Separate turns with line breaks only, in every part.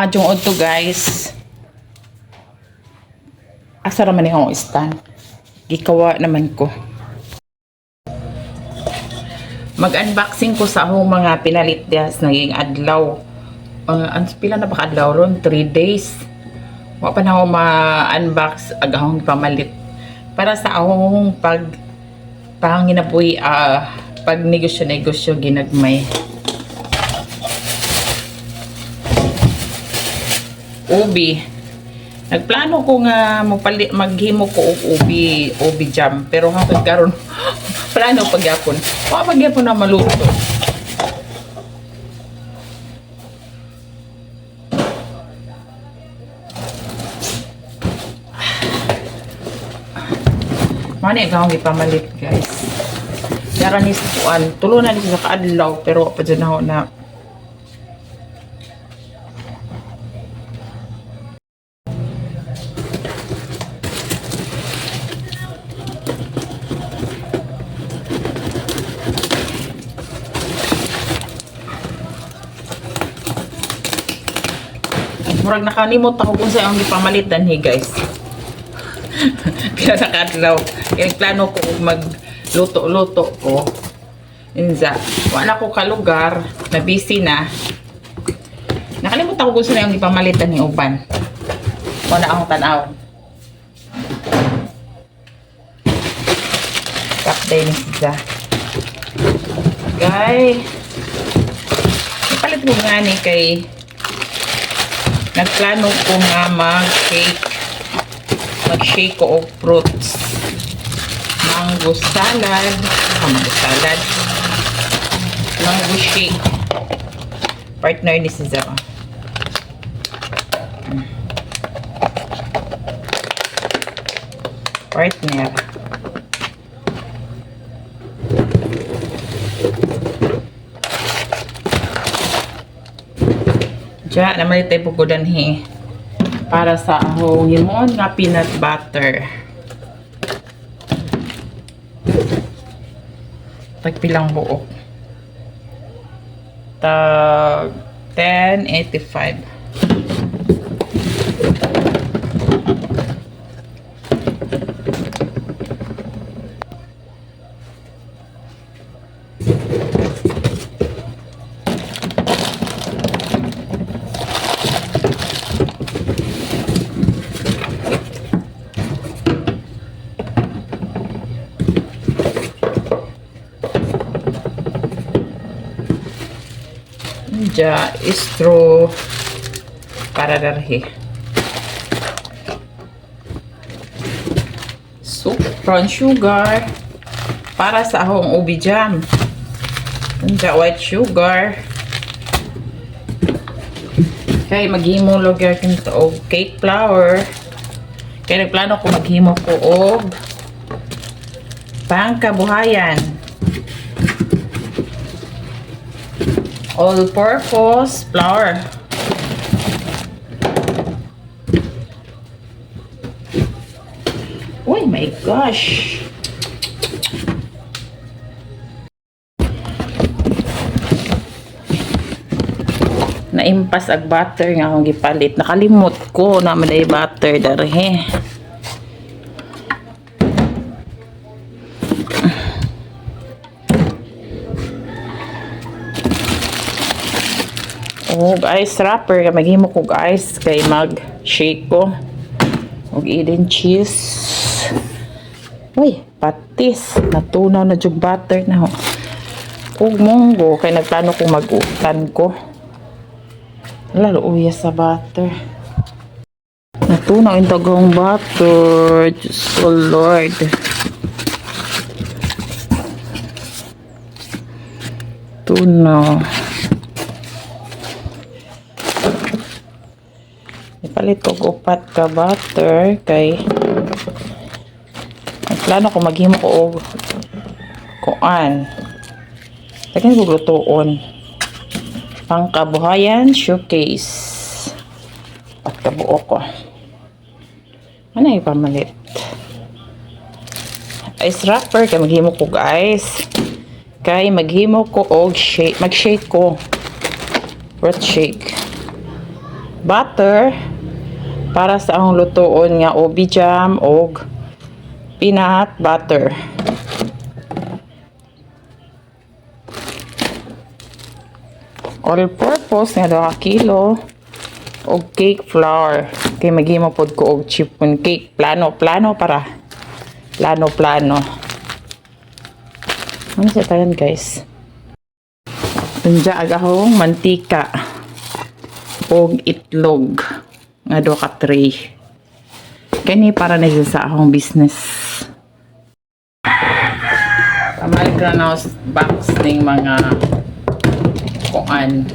Adjong to guys. Asa raman ni akong stand. Gikawa naman ko. Mag-unboxing ko sa akong mga pinalit dias naging adlaw. Pila na ba adlaw ron? 3 days. Wa pa na ako ma-unbox agahong pamalit. Para sa akong panginabuhi pag negosyo ginagmay. Ubi. Nagplano ko nga maghimo ko og ubi jam pero hangtod karon plano pagyapon. Wa pagyapon na maluto. Mani gawang gipamalit guys. Yara ni kuan, tulo na ni sa kaadlaw pero pa dyan ako na murag nakalimot ako kung saan ang gipamalit danhi guys. Kaya nakadlaw. Kaya plano ko magluto-luto ko. Inza. Wala ko kalugar. Na busy na. Nakalimot ako kung saan ang gipamalit danhi uban. Wala akong tanaw. Kapday ni siya. Kay ipalit ko nga ni kay nagplano ko nga mag-shake ko of fruits. Mango salad, mango shake. Partner ni si Zara. Partner. Diyan, naman tayo pugudan para sa ahong himon nga peanut butter. Tagpilang buok. Tag 10.85. Ja istro para darhi soup brown sugar para sa ahong ubi jam. Ja white sugar kay maghimo logger kinto og cake flour kay nagplano ko maghimo ko og pangkabuhayan. All-purpose flour. Oh my gosh. Naimpas ag butter nga akong gipalit. Nakalimot ko na maday butter darhe. Oh, guys, wrapper maghimo ko guys kay mag-shake ko og Eden cheese. Uy, patis natunaw na jug butter na ho. Ug munggo kay nagplano ko mag-utan ko. Lalo uya sa butter. Natunaw yung tagong butter. Diyos ko Lord. Tunaw. Ipalit ko upat ka butter kay plano ko maghimo ko og kuan. Lagyan ko lutoon. Pangkabuhayan showcase. At kabuo ko. Ano yung pamalit? Ice wrapper kay maghimo ko guys. Kay maghimo ko og shake, mag-shake ko. Fruit shake. butter para sa akong lutoon nga ubi jam og peanut butter. All purpose nga 2 kilo og cake flour. Kay maghimo pod ko og chiffon cake. Plano para plano. Ano sa tanan guys? Unja agahong mantika og itlog nga 2 ka tray. Kani para na sa akong business. Tamal granos box ning mga kuan.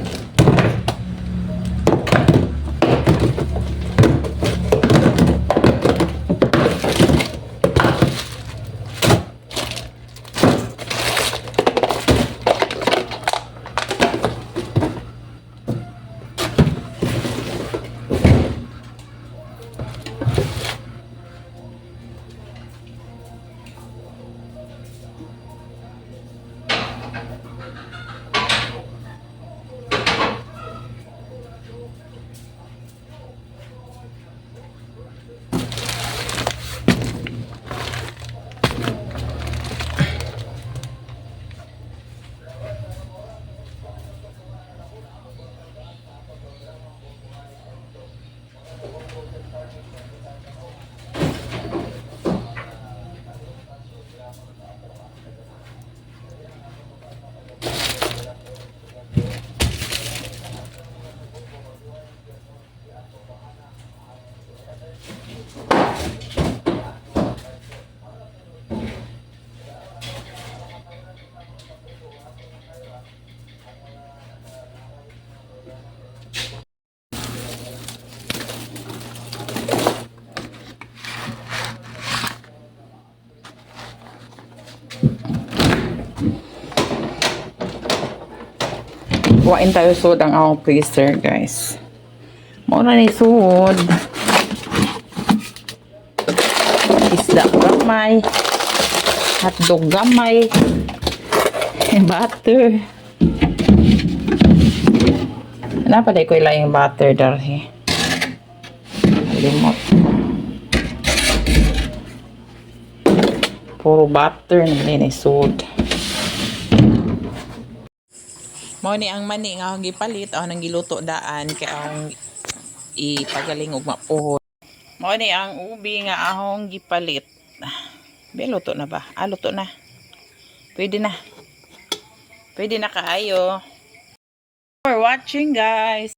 Kuhain tayo sud ang akong freezer guys. Muna ni sud. Isda gamay. Hotdog gamay. Butter. Napaday ko ilang butter darhi. Limot. Puro butter na sud. Mao ni ang mani nga akong gipalit o nang giluto daan kay akong ipagaling og mapuhon. Mao ni ang ubi nga akong gipalit. Luto na ba? Luto na. Pwede na. Pwede na kaayo. For watching guys.